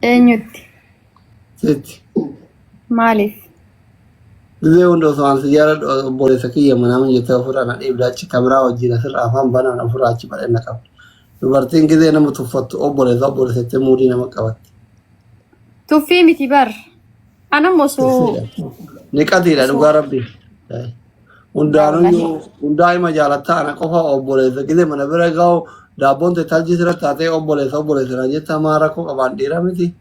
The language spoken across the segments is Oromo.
Eenyutti? Sitti. Maaliif? Gizee hundoo so'aan siyyaara obboleessa kiyya manaa jettee ofirraa na dhiibda achi kabiraa wajjin asirraa afaan banaan ofirraa achi badheenna qaba. Dubartiin gizee nama tuffattu obboleessatti muudii nama qabatti. Tuffii miti bar. Anam osoo. Niqatiidha dhugaa rabbii. Hundaa hima jaalattaa ana qofa obboleessa gizee mana bira gahu daabboon teetaalchii sirra taatee obboleessa jetta maara koo qabaan dhiira miti.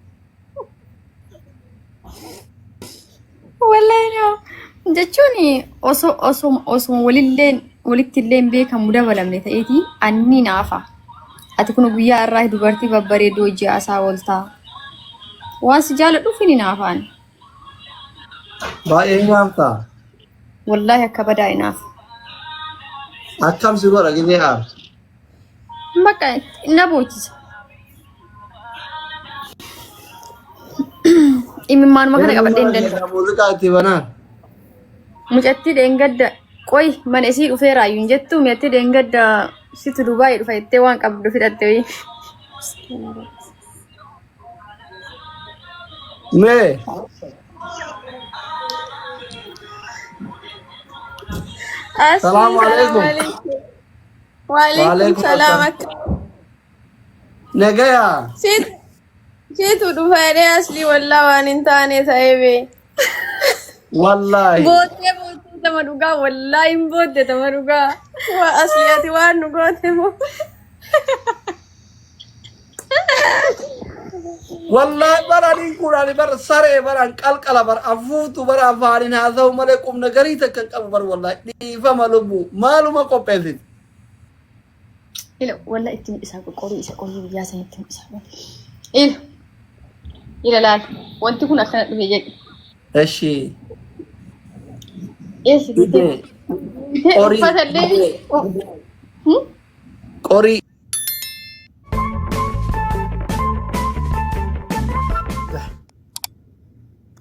Wallahi no. Jechuun osoo walittillee beekamu dabalamne ta'eeti anni naafa. Ati kun guyyaa irraa dubartii babbareedoo ji'a asaa ooltaa. Waan si jaaladhuuf ni naafaan. Baay'ee naaftaa. Wallahi akka badaa naaf. Akkam si godha gizee aar. Bakka na bochisa. Imimmaan makana qabadhee hin danda'u. Muuziqaa itti banaan. Mucatti deengadda qoy mana isii dhufee raayyuun jettu mi'atti deengadda situ Dubaayii dhufa jettee waan qabdu fidhatte wayii. Mee. Salaamu alaikum. Waalaikum salaam. Nagaya. Situ dhufee asli wallah waan hin taane ta'ee bee. Wallahi. Bootee tama dhugaa wallahi hin bootte tama dhugaa. Asli ati waan nu goote moo. Wallahi barani kurani bar sare baran qalqala bar afuutu bar afaanin haasa'u malee qubna garii takkan qabu bar wallahi dhiifama lubbu maaluma qopheessit. Ila wallahi ittiin isaa qorii biyyaa san ittiin isaa. Ila laal wanti kun akkana dhufe jedhe. Eshi. Qorii.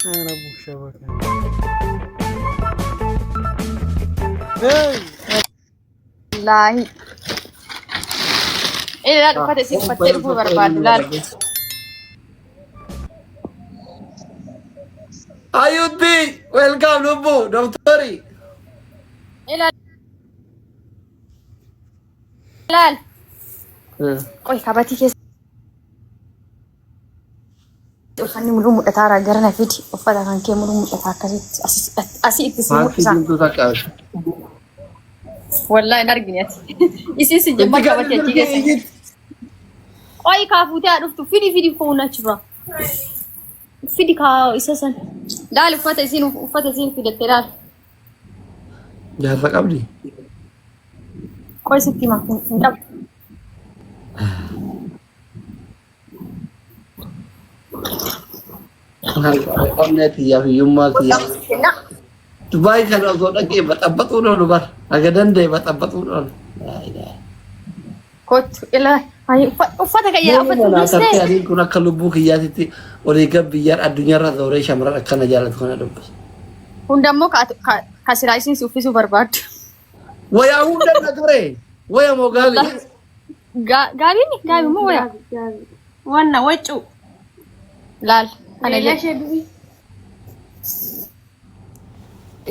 أنا أبو شبكة. والله. إيه لا دفعت سيف فتير هو برباد لا. Ayuti, welcome Lubu, doktori. إيه لا. Qoy kabati keessa. Uffanni mul'uu mul'ataa irraa gara na fidi uffata kan kee mul'uu mul'ataa akkasitti asii itti si mul'isa. Wallahi hin argine ati. Isin si jemma qabate achi keessa. Qoy kaafuutee dhuftu fidi foon achi bira. Fidi kaa isa san. Laal uffata isin fidatte laal. Jaarsa qabdi. Qoy sitti hima hin qabdu. Omneti ya yumma ya. Dubai kan osoo dhaqee baxabbaxuu dhoolu bar. Aga danda'e baxabbaxuu dhoolu. Kottu ilaa uffata kayyaa uffata uffisee. Adiin kun akka lubbuu kiyyaatitti olii gabbiyyaan addunyaarra zooree shamarran akkana jaalatu kana dubbisu. Hundammoo ka silaa isin si uffisuu barbaaddu. Wayaa hunda na ture. Waya moo gaabi? Gaabi moo waya? Wanna waccuu. Laal. Ana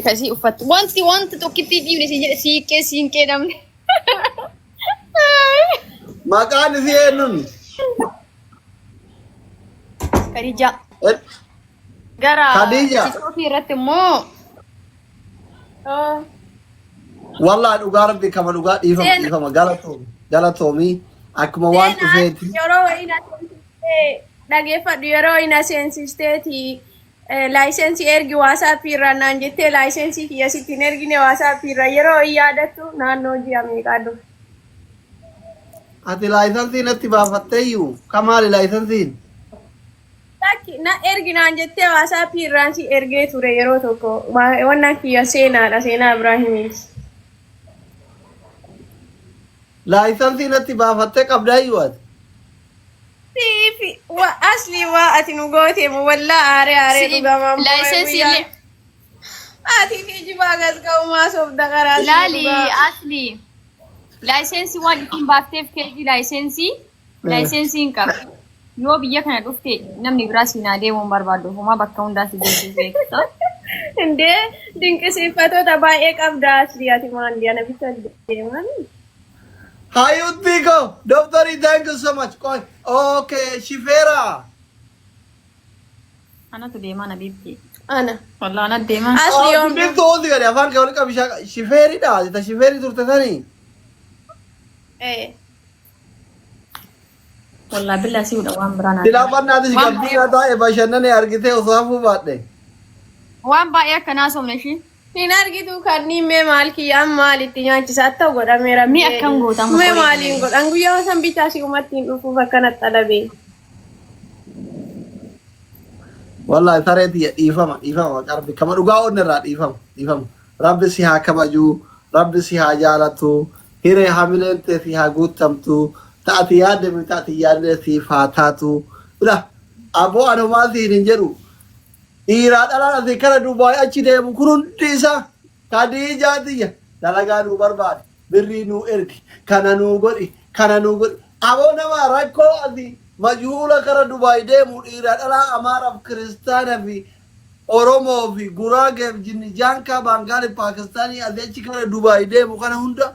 kasih ufat. Wanti tokkitti dhiibne si jedhe siiqqee namni. Maqaan isii eenyuun? Khadija. Gara. Khadija. Tiktookii irratti immoo. Wallahi dhugaa rabbi kama dhugaa dhiifama galatoomii akkuma waan dhufeeti. Yeroo dhageeffadhu yeroo ina seensisteeti laayisensii ergi waasaapii irraa naan jettee laayisensii kiyya sittiin ergine waasaapii irraa yeroo yaadattu naannoo ji'a meeqaa dhufe. Ati laayisensiin natti baafatteeyyuu kamaali laayisensiin? Na ergi naan jettee waasaapii irraan si ergee ture yeroo tokko wannan kiyya seenaadha seenaa Ibraahimiiti. Laayisensiin natti baafattee qabdaayyuu ati? Asli waa ati nu goote walla aare dhugamaa laayisensi illee ati kijibaa gaska'umaa sobda karaa laali asli laayisensi waan ittiin baafteef keeji laayisensiin qaba yoo biyya kana dhufte namni biraa siin adeemuun barbaadu homaa bakka hundaa si geessu beekta. Inde dinqisiifattoota baay'ee qabda asli ati maal yana bitta deeman. Hayutigo, doctor, thank you so much. Okay, Shifera. Anatu deemaa na biibti. Ana. Wallah ana deemaa. Asli yoom Bibi to odi gadi afan ke wali kabisha Shiferi da, ta Shiferi turte tani. Wallah billa si udah waan biraan. Dilafan na dis gabbi na ta e bashanane argite usafu baadhe. Waan baay'ee akkanaa somne shi. Nin argitu kan mee maal kiyyaan maalitti nyaachisaa ta'u godhameera. Mi akkam goota amma Mee maaliin godhan guyyaa san bitaa si uummattiin dhufuuf akkanatti dhalabee. Wallahi tareeti ya dhiifama qarbi kama dhugaa onnerraa dhiifama. Rabbi si haa kabaju, Rabbi si haa jaalatu, hiree hamileen ta'e si haa guutamtu, taati yaadde taati yaadde si faataatu. Ila aboo anumaa siin hin jedhu. Dhiiraa dhalaan asii kana Dubaay achi deemu kun hundi isaa Khadiijaatiyya dalagaa nuu barbaade birrii nuu ergi kana nuu godhi aboo nama rakkoo asii majhuula kara Dubaay deemu dhiiraa dhalaa Amaaraaf Kiristaanaa fi Oromoo fi Guraageef Jinni Jaankaa Baangaali Paakistaanii asii achi kara Dubaay deemu kana hunda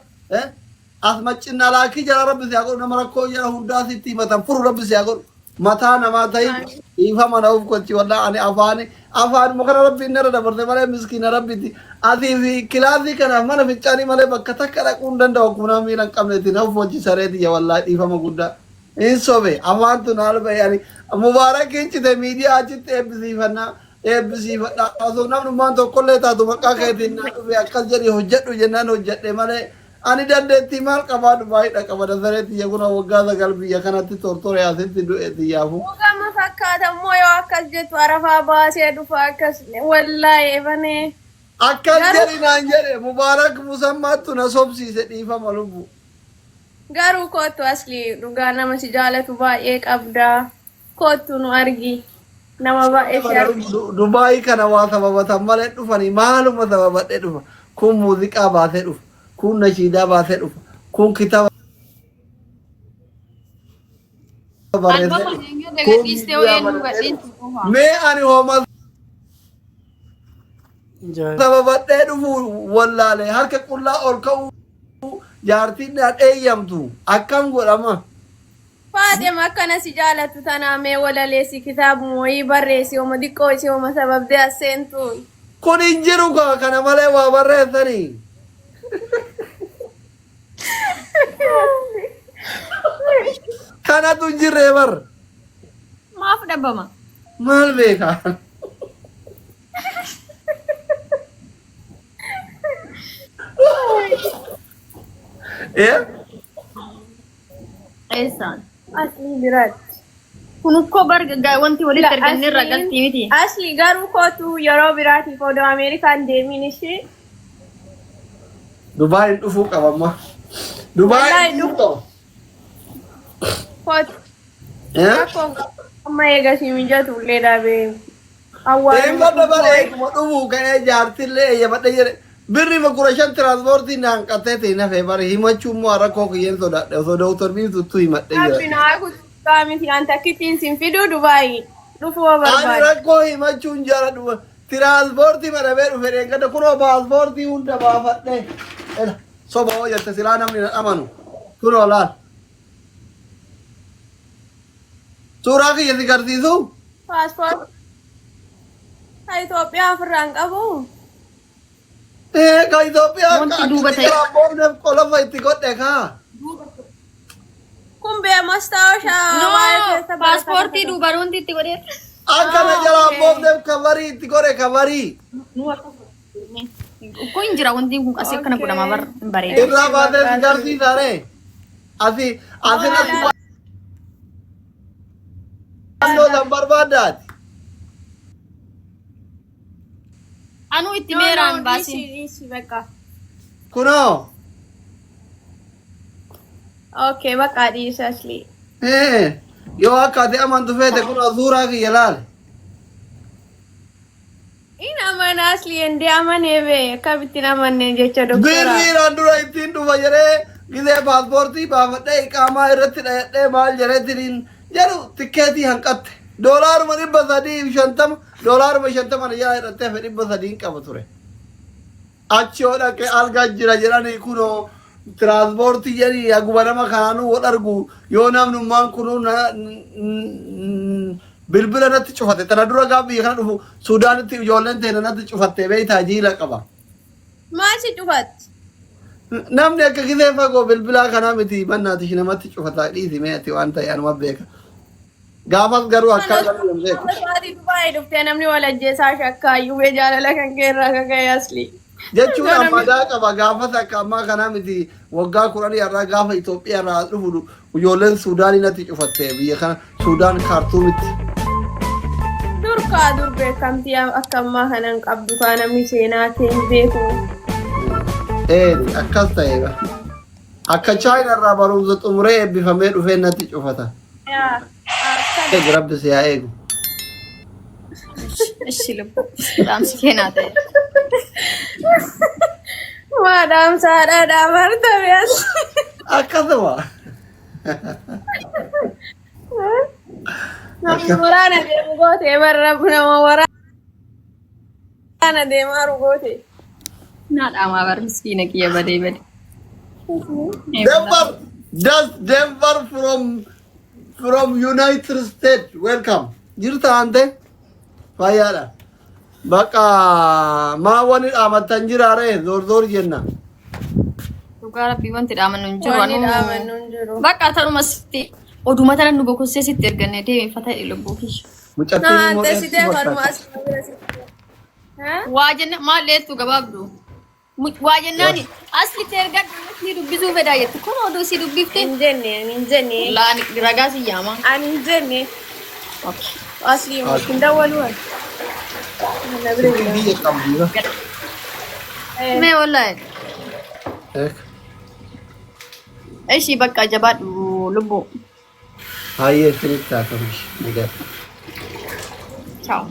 as maccinna laakii jara Rabbi si haa godhu nama rakkoo jara hundaa asitti himatan furu Rabbi si haa godhu. Mata nama ta'i ifa mana uf kochi walla ani afaan mukana Rabbi nara dabarte male miskina Rabbi ti ati fi kilasi kana mana fichani male bakka takka dhaquu danda'u kuna miilan qabneeti na uf hoji sareeti ya wallahi dhiifama guddaa in sobe afaan tun haala bayani mubaarak hinchite miidiyaa achitti eebbisiifadha osoo namnummaan tokkollee taatu maqaa keetiin na dhufe akkas jedhi hojjedhu jennaan hojjedhe malee ani dandeettii maal qabaadhu baay'eedha qaba dasareetti yakuna waggaa sagal biyya kanatti tortore asitti du'eeti yaafu. Mugama fakkaata immoo yoo akkas jettu arafaa baasee dhufa akkas wallaahi ebanee. Akkas jedhi naan jedhe mubaarak musammaattu na sobsiise dhiifama lubbu. Garuu kootu asli dhugaa nama si jaalatu baay'ee qabda. Kootu nu argi. Nama baay'ee si argi. Dubaayii kana waa sababatan malee dhufanii maaluma sababadhee dhufa. Kun muuziqaa baasee dhufa. Kun nashiidaa baasee dhufa. Kun kitaaba mee ani hooma sababadhee dhufu wallaalee harka qullaa ol ka'uu jaartiin dheeyyamtu akkam godhama. Faadema akkana si jaalatu tanaa mee walaleessi kitaabu wayii barreessi hooma xiqqoo isii hooma sababdee as seentu. Kun hin jiru kana malee waa barreessanii. Kanatu jirre bar. Maaf dhabama. Maal beeka. Eessaan. Asli biraatti. Kun ukkoo barga wanti walitti arganne irraa galtii miti. Asli garuu kootu yeroo biraatiif odoo Ameerikaan deemin ishee. Dubaay dhufuu qabamma. Dubaay dhufuu. Kootu. Amma eegasii mijatu illee dhaabee. Eemma dabalee eeguma dhufuu ka'ee jaartillee eeyyammadhe jedhe. Birri makura shan tiraanspoortii naan qattee ta'e nafee bari himachuu immoo rakkoo kiyyeen sodaadhe osoo dooktor biiftutu himadhe jira. Rabbinaa kutaa miti an takkittiin sin fiduu Dubaay dhufuu barbaade. Ani rakkoo himachuun jaaladhu. Tiraanspoortii madabee dhufe dheengada kunoo paaspoortii hunda baafadhe. Soba hoo jette silaa namni na amanu. Kunoo laal. Suuraa kiyya si garsiisu? Paaspoortii. Ka Itoophiyaa ofirraan qabu. Ka Itoophiyaa Wanti duuba ta'e. boofneef qolofa itti godhe kaa. Kun bee mastaawashaa. No, paaspoortii duubaan wanti itti godhee. Akkana jalaa boofneef kabarii itti godhe kabarii. Ukkoo hin jira wanti kun asii akkana godhama bar hin bareedu. Irraa baatee si garsiisaare. Asinatti waandoo san barbaadaati. Anu itti meeraan baasin. Kunoo. Okay, bakka dhiisa asli. Yoo akka ati amantu feete kunoo suuraa kiyya laale. In amana asli ende amane be akkamitti amanne jecha doktora. Birriidhaan dura ittiin dhufa jedhee gisee paaspoortii baafadhee iqaamaa irratti dhayadhee maal jedheetiin جرو تكاتي هنقط دولار من بزادي شنتم دولار بشنتم أنا جاي رتة في بزادين كابتوره أشياء لك ألقى جرا جراني يكونوا ترانسبورت يعني أقوى ما كانوا وأرجو يونام نمان كونوا بالبلد نتشوفته ترى درا قابي كانوا السودان تيجولن تنا نتشوفته بيت هجيلة كبا ماشي شوفت نمني كذا فاقو بالبلد كنا متي بنا تيجي نمت تشوفته ليه ميتي وأنت يعني ما بيك قافت قروا أكاد قروا يمزك هذه دبي دفتنا مني ولا جيسا شكا يوبي جالا لكن كيرا كاي أصلي jechuun ammadaa qaba gaafas akka ammaa kanaa miti waggaa kudhanii irraa gaafa Itoophiyaa irraa dhufu ijoolleen Suudaanii natti cufatte biyya kana Suudaan kaartuumitti. Durkaa dur beekamtii akka ammaa kanan qabdu kaa namni seenaa ta'e beeku. Akkas ta'eera. Akka Chaayina irraa barumsa xumuree eebbifamee dhufee natti cufata. Rabbi si haa eegu. እሺ ልቦ በጣም ስኬናተ ማዳም ሳዳዳ ማርተቢያስ akkasuma namni waraana deemu goote barra nama waraana deemaaru goote ናዳማ በር ምስኪነ ከየ በደ በደ Denver just Denver from United States welcome jirta ante fayyada baka ma wani amatan jirare zor jenna ዱጋራ ቢወንት ዳመን ነው እንጂ wani dhaamanu hin jiru በቃ ተሩመስቲ ኦዱማ ተረኑ በኮሴ ሲተርገነ ደ ፈታ ይልቦኪሽ mucattiin naante sitee farmaas ዋጀነ ማለቱ ገባብዱ ዋጀናኒ አስሊ ተርጋድ ኒ ዱብዙ በዳየት ኮኖ ዶ ሲ ዱብፍቴ hin jenne ላን ረጋስ ያማ ani hin jenne ኦኬ asli hin dawwaluwan biyya qabdiira ሜ ወላይ እሺ በቃ ጀባዱ ልቦ hayyee sinitti haa ta'u mugar ቻው